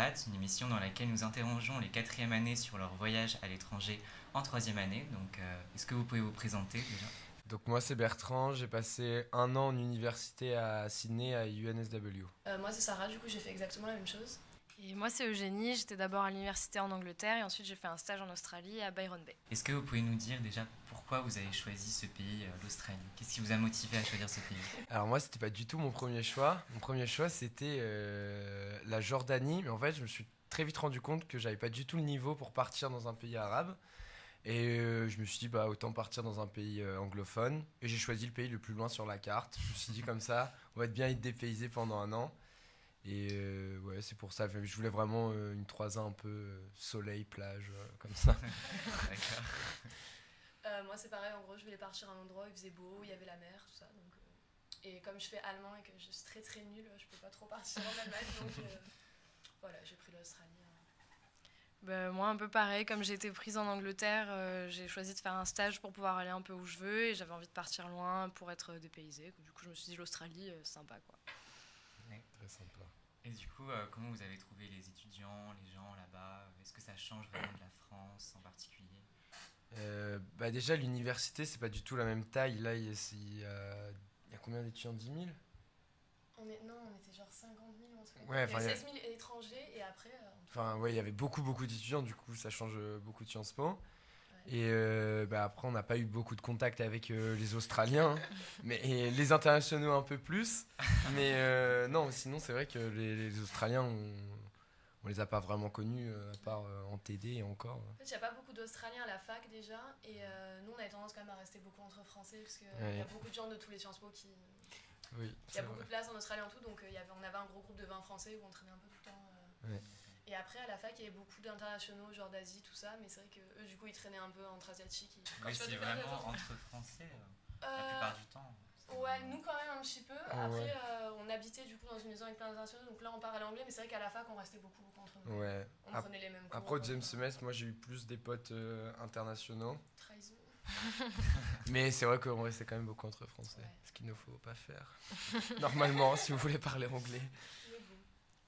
Expat, une émission dans laquelle nous interrogeons les quatrièmes années sur leur voyage à l'étranger en troisième année. Donc, est-ce que vous pouvez vous présenter déjà? Donc moi c'est Bertrand, j'ai passé un an en université à Sydney à UNSW. Moi, c'est Sarah, du coup, j'ai fait exactement la même chose. Et moi, c'est Eugénie. J'étais d'abord à l'université en Angleterre et ensuite j'ai fait un stage en Australie à Byron Bay. Est-ce que vous pouvez nous dire déjà pourquoi vous avez choisi ce pays, l'Australie? Qu'est-ce qui vous a motivé à choisir ce pays? Alors moi c'était pas du tout mon premier choix. Mon premier choix c'était la Jordanie, mais en fait je me suis très vite rendu compte que j'avais pas du tout le niveau pour partir dans un pays arabe. Et je me suis dit bah autant partir dans un pays anglophone. Et j'ai choisi le pays le plus loin sur la carte. Je me suis dit comme ça, on va être bien être dépaysé pendant un an. Et ouais, c'est pour ça. Je voulais vraiment une 3 ans un peu soleil, plage, comme ça. D'accord. Moi, c'est pareil, en gros, je voulais partir à un endroit où il faisait beau, où il y avait la mer, tout ça. Donc, et comme je fais allemand et que je suis très très nulle, je peux pas trop partir en Allemagne. Donc voilà, j'ai pris l'Australie. Moi, un peu pareil. Comme j'ai été prise en Angleterre, j'ai choisi de faire un stage pour pouvoir aller un peu où je veux et j'avais envie de partir loin pour être dépaysée. Du coup, je me suis dit l'Australie, sympa quoi. Très sympa. Et du coup, comment vous avez trouvé les étudiants, les gens là-bas? Est-ce que ça change vraiment de la France en particulier? Bah déjà l'université c'est pas du tout la même taille. Là il y a combien d'étudiants? 10 000. Non, on était genre 50 000 ou un truc. Ouais, Il y enfin, avait 16 000 étrangers et après. Enfin, ouais, il y avait beaucoup d'étudiants, du coup, ça change beaucoup de Sciences Po. Ouais. Et bah, après, on n'a pas eu beaucoup de contact avec les Australiens, hein. Et les internationaux un peu plus. Mais non, sinon, c'est vrai que les Australiens, on les a pas vraiment connus, à part en TD et encore. En fait, il n'y a pas beaucoup d'Australiens à la fac déjà. Et nous, on avait tendance quand même à rester beaucoup entre Français parce qu'il y a beaucoup de gens de tous les Sciences Po qui. Oui, Il y a beaucoup de places en Australie en tout, donc on avait un gros groupe de 20 Français où on traînait un peu tout le temps. Ouais. Et après, à la fac, il y avait beaucoup d'internationaux, genre d'Asie, tout ça, mais c'est vrai qu'eux, du coup, ils traînaient un peu entre asiatiques. Oui, c'est vraiment entre Français la plupart du temps. Ouais, nous quand même un petit peu. Après, Ouais. on habitait du coup dans une maison avec plein d'internationaux, donc là, on parlait anglais, mais c'est vrai qu'à la fac, on restait beaucoup entre nous. Ouais. On prenait les mêmes cours. Après, au deuxième semestre, moi, j'ai eu plus des potes internationaux. Trahison. Mais c'est vrai qu'on restait quand même beaucoup entre Français. Ouais. Ce qu'il ne faut pas faire. Normalement, si vous voulez parler anglais.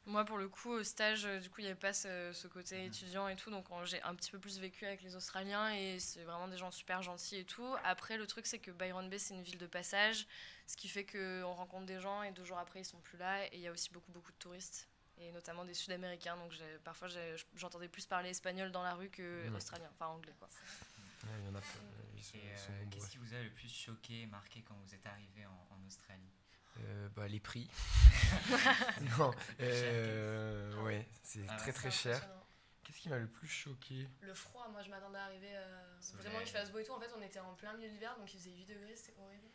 Moi, pour le coup, au stage, du coup, il n'y avait pas ce côté étudiant et tout, donc j'ai un petit peu plus vécu avec les Australiens et c'est vraiment des gens super gentils et tout. Après, le truc, c'est que Byron Bay, c'est une ville de passage, ce qui fait qu'on rencontre des gens et 2 jours après, ils sont plus là. Et il y a aussi beaucoup de touristes, et notamment des Sud-Américains, donc parfois, j'entendais plus parler espagnol dans la rue que australien, enfin anglais, quoi. Ouais, il y en a pas. Ils sont nombreux. Qu'est-ce qui vous a le plus choqué, marqué quand vous êtes arrivé en Australie? Bah, les prix. Non, ouais, c'est très cher. Qu'est-ce qui m'a le plus choqué? Le froid, moi je m'attendais à arriver Soleil. vraiment qu'il fasse beau et tout. En fait, on était en plein milieu de l'hiver, donc il faisait 8 degrés, c'était horrible.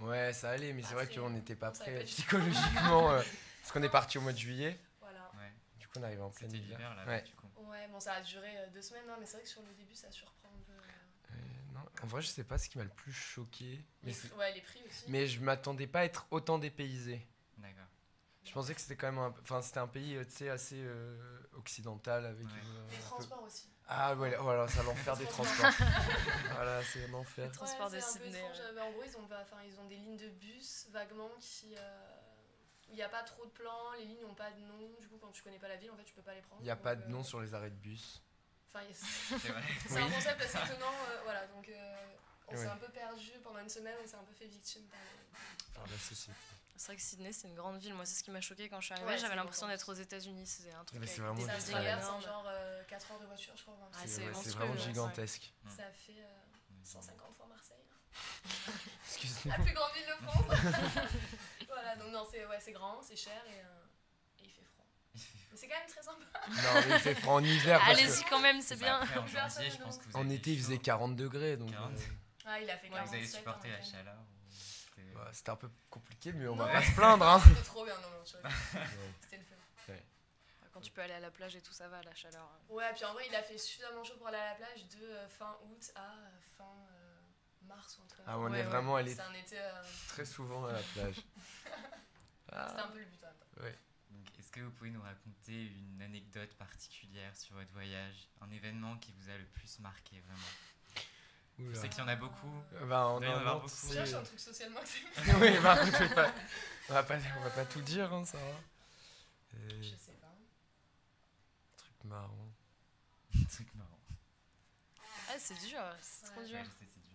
Ouais, ça allait, mais c'est vrai Après, qu'on n'était pas on savait prêt pas du tout. psychologiquement. Parce qu'on est parti au mois de juillet. Voilà. Ouais. Du coup, on arrive en plein C'était hiver. l'hiver là-bas, Ouais. du coup. Ouais, bon, ça a duré 2 semaines, hein, mais c'est vrai que sur le début, ça surprend un peu. Non, en vrai, je sais pas ce qui m'a le plus choqué. Ouais, les prix aussi. Mais je m'attendais pas à être autant dépaysé. D'accord. Je pensais que c'était quand même enfin, c'était un pays tu sais, assez occidental avec Ouais. Les un peu- transports aussi. Ah ouais, voilà, c'est l'enfer des transports. Voilà, c'est un enfer. Transport de c'est un peu Sydney, étrange. En gros, ils ont des lignes de bus vaguement qui. Où il n'y a pas trop de plans, les lignes n'ont pas de nom. Du coup, quand tu connais pas la ville, en fait, tu peux pas les prendre. Il n'y a donc, pas de nom sur les arrêts de bus. Enfin, C'est vrai. c'est un concept assez étonnant. Voilà, donc on s'est Ouais. un peu perdu pendant une semaine, on s'est un peu fait victime par Enfin, la société. C'est vrai que Sydney, c'est une grande ville. Moi, c'est ce qui m'a choqué quand je suis arrivée. Ouais, j'avais c'est l'impression grand. d'être aux États-Unis. C'est un truc Mais c'est avec vraiment des ça Ouais, se buildings regarde, énormes. c'est genre 4 heures de voiture, je crois. ou un truc. Ah, C'est c'est ouais, monstrueux, vraiment ouais. gigantesque. Ouais. Ça fait 150 fois Marseille. Excuse-moi. La plus grande ville de France. Voilà, donc non, c'est grand, c'est cher et il fait froid. Mais c'est quand même très sympa. Non, mais il fait froid en hiver. parce Allez-y que quand même, c'est bien. Après, en Personne janvier, je ne pense que vous En avez été, il chaud. faisait 40 degrés. Donc, 40. Ah, il a fait Vous 47. avez supporté en la week-end. chaleur ou c'était- bah, c'était un peu compliqué, mais on Non. va pas se plaindre. Hein. C'était trop bien, non, tu vois. C'était le feu. Quand tu peux aller à la plage et tout, ça va, la chaleur. Ouais, puis en vrai, il a fait suffisamment chaud pour aller à la plage de fin août à fin mars ou un truc. Ah, on Ouais, est ouais. vraiment allé C'est un été. très souvent à la plage. C'était un peu le but. Hein. Ouais. Donc, est-ce que vous pouvez nous raconter une anecdote particulière sur votre voyage, un événement qui vous a le plus marqué vraiment? Je Oula. sais qu'il y en a beaucoup. Bah, Il doit y en avoir beaucoup. Je cherche un truc socialement acceptable. Oui, bah, on va pas tout dire, hein, ça va. Je sais pas. marrant. Truc marrant. Ah, c'est dur, c'est trop dur. Ouais, je sais, c'est dur.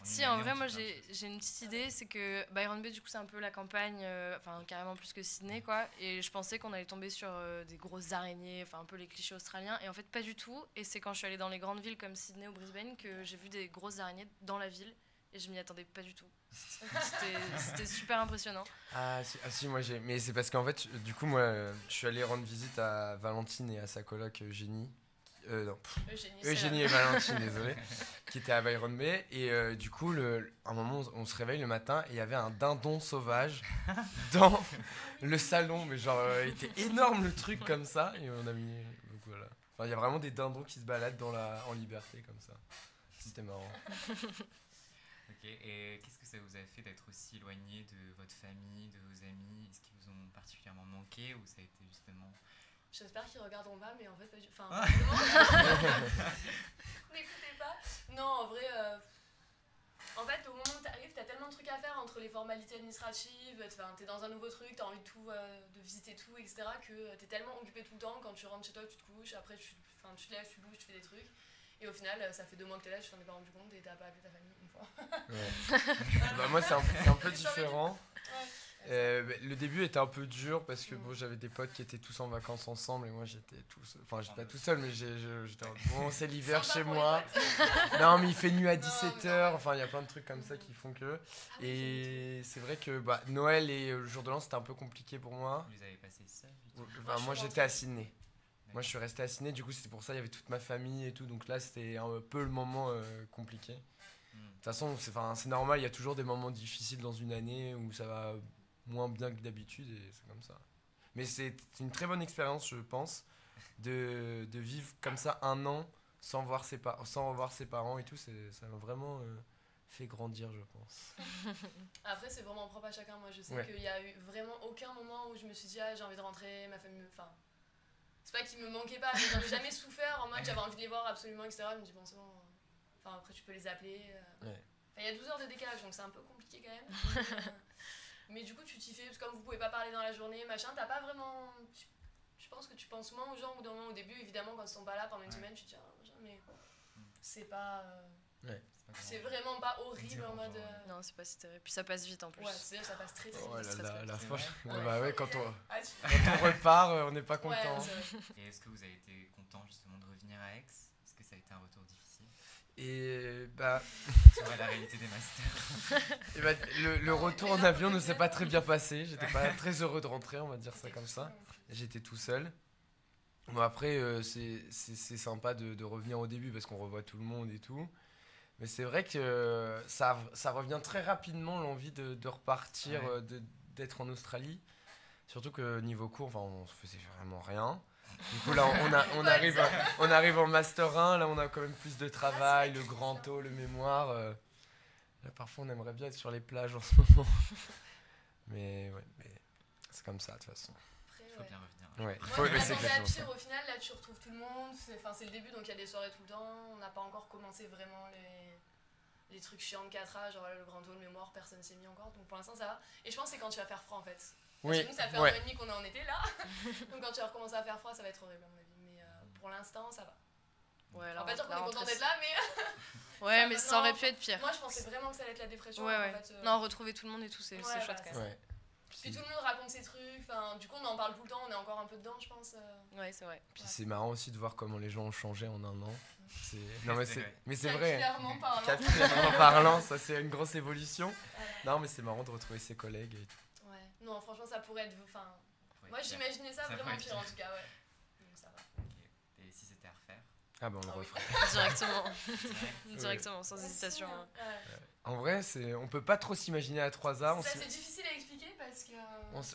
En Si, une en année, vrai, on moi fait plein de choses. j'ai une petite idée, c'est que Byron Bay, du coup, c'est un peu la campagne, enfin carrément plus que Sydney, quoi. Et je pensais qu'on allait tomber sur des grosses araignées, enfin un peu les clichés australiens. Et en fait, pas du tout. Et c'est quand je suis allée dans les grandes villes comme Sydney ou Brisbane que j'ai vu des grosses araignées dans la ville. Et je m'y attendais pas du tout. C'était super impressionnant. Ah si, moi j'ai. Mais c'est parce qu'en fait, du coup, moi, je suis allé rendre visite à Valentine et à sa coloc Eugénie. Non, Eugénie, c'est Eugénie et Valentine, désolé, qui étaient à Byron Bay. Et du coup, à un moment, on se réveille le matin et il y avait un dindon sauvage dans le salon. Mais genre, il était énorme le truc comme ça. Et on a mis. Donc voilà. Enfin, il y a vraiment des dindons qui se baladent en liberté comme ça. C'était marrant. Ok, et qu'est-ce que ça vous a fait d'être aussi éloigné de votre famille, de vos amis? Est-ce qu'ils vous ont particulièrement manqué ou ça a été justement... J'espère qu'ils regarderont pas, mais en fait, pas du... Enfin, vraiment. N'écoutez pas. Non, en vrai, en fait, au moment où t'arrives, t'as tellement de trucs à faire entre les formalités administratives, t'es dans un nouveau truc, t'as envie de tout, de visiter tout, etc., que t'es tellement occupé tout le temps. Quand tu rentres chez toi, tu te couches, après tu te lèves, tu bouges, tu fais des trucs. Et au final, ça fait 2 mois que t'es là, tu t'en es pas rendu compte et t'as pas appelé ta famille une fois. Ouais. Bah, moi, c'est un peu différent. Ouais. Le début était un peu dur parce que bon, j'avais des potes qui étaient tous en vacances ensemble et moi j'étais tout seul. Enfin, j'étais pas tout seul, mais j'étais bon, c'est l'hiver Sympa chez pour moi. les potes. Non, mais il fait nuit à Non, 17h. Enfin, il y a plein de trucs comme ça qui font que. Ah oui, Et c'est vrai que bah, Noël et le jour de l'an c'était un peu compliqué pour moi. Vous les avez passés seuls du tout? Enfin, moi je suis j'étais à rentrée. Sydney. Moi je suis resté à Sydney, du coup c'était pour ça, il y avait toute ma famille et tout. Donc là c'était un peu le moment compliqué. De toute façon, c'est normal, il y a toujours des moments difficiles dans une année où ça va moins bien que d'habitude et c'est comme ça. Mais c'est une très bonne expérience, je pense, de vivre comme ça un an sans revoir ses parents et tout. Ça m'a vraiment fait grandir, je pense. Après, c'est vraiment propre à chacun. Moi, je sais Ouais. qu'il y a eu vraiment aucun moment où je me suis dit, ah, j'ai envie de rentrer, ma famille. Enfin, c'est pas qu'ils me manquaient pas, mais j'en ai jamais souffert en mode j'avais envie de les voir absolument, etc. Je me dis, bon, c'est bon. Enfin, après, tu peux les appeler. Ouais. Enfin, il y a 12 heures de décalage, donc c'est un peu compliqué quand même. Mais du coup, tu t'y fais, parce que comme vous pouvez pas parler dans la journée, machin, t'as pas vraiment. Je pense que tu penses moins aux gens ou au début, évidemment, quand ils sont pas là pendant une semaine, tu te dis, ah, machin, mais c'est pas. C'est vraiment pas horrible en mode. Non, c'est pas si terrible. Puis ça passe vite en plus. Ouais, c'est ça passe très très vite. Oh là très, là, très la vite. fois. C'est Ouais, vrai. bah ouais, quand on Ah, repart, on n'est pas Ouais, content. c'est vrai. Et est-ce que vous avez été content justement de revenir à Aix? Est-ce que ça a été un retour difficile? Et bah, Tu vois la réalité des masters. et bah, le retour en avion ne s'est pas très bien passé. J'étais pas très heureux de rentrer, on va dire ça comme ça. J'étais tout seul. Bon, après, c'est sympa de revenir au début parce qu'on revoit tout le monde et tout. Mais c'est vrai que ça revient très rapidement l'envie de repartir, Ouais. d'être en Australie. Surtout que niveau cours, enfin, on faisait vraiment rien. Du coup, là, on arrive en Master 1. Là, on a quand même plus de travail, le grand taux, le mémoire. Là, parfois, on aimerait bien être sur les plages en ce moment. Mais ouais, mais c'est comme ça, de toute façon. Après, Il faut ouais. bien revenir. Ouais, Moi, faut, je mais c'est m'attendais à exactement ça. pire au final, là tu retrouves tout le monde, c'est le début donc il y a des soirées tout le temps, on n'a pas encore commencé vraiment les trucs chiants de 4A, genre le grand taux, le mémoire, personne s'est mis encore, donc pour l'instant ça va. Et je pense que c'est quand tu vas faire froid en fait. Parce Oui, que nous ça fait ouais. 1 an et demi qu'on est en été là, donc quand tu vas recommencer à faire froid ça va être horrible à mon avis, mais pour l'instant ça va. Ouais, On va pas dire qu'on la est content rentrée, d'être là, mais Ouais, ça mais va, ça aurait non. pu être pire. moi je pensais vraiment que ça allait être la dépression. Ouais, en ouais. fait, Non, retrouver tout le monde et tout, c'est Ouais, chouette bah, quand même. Ouais. Puis tout le monde raconte ses trucs, enfin, du coup on en parle tout le temps, on est encore un peu dedans je pense. Ouais, c'est vrai. Puis c'est marrant aussi de voir comment les gens ont changé en un an. Non, mais C'est vrai. c'est vrai. Capillairement parlant. Capillairement parlant, ça c'est une grosse évolution. Voilà. Non, mais c'est marrant de retrouver ses collègues et tout. Ouais. Non, franchement, ça pourrait être. Enfin, Faut moi être fier. j'imaginais ça Ça vraiment pourrait être pire en pire. tout cas, ouais. Donc ça va. Ok. Et si c'était à refaire? Ah bah on le Ah oui. referait. Directement. Ouais. Directement, sans hésitation. Aussi, hein. Ouais. En vrai, on peut pas trop s'imaginer à 3A. Ça, c'est difficile à expliquer parce que.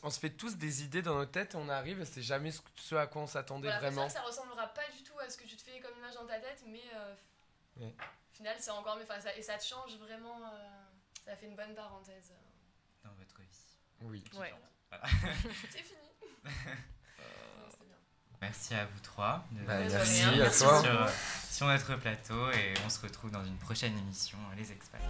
On se fait tous des idées dans nos têtes et on arrive et c'est jamais ce à quoi on s'attendait Voilà, vraiment. c'est vrai que ça ressemblera pas du tout à ce que tu te fais comme image dans ta tête, mais Ouais. au final, c'est encore mieux. Enfin, et ça te change vraiment. Ça fait une bonne parenthèse. Dans votre vie. Oui. Ouais. C'est fini. Non, c'était bien. Merci à vous trois. Bah, merci à Merci toi. sur notre plateau et on se retrouve dans une prochaine émission, Les Expats.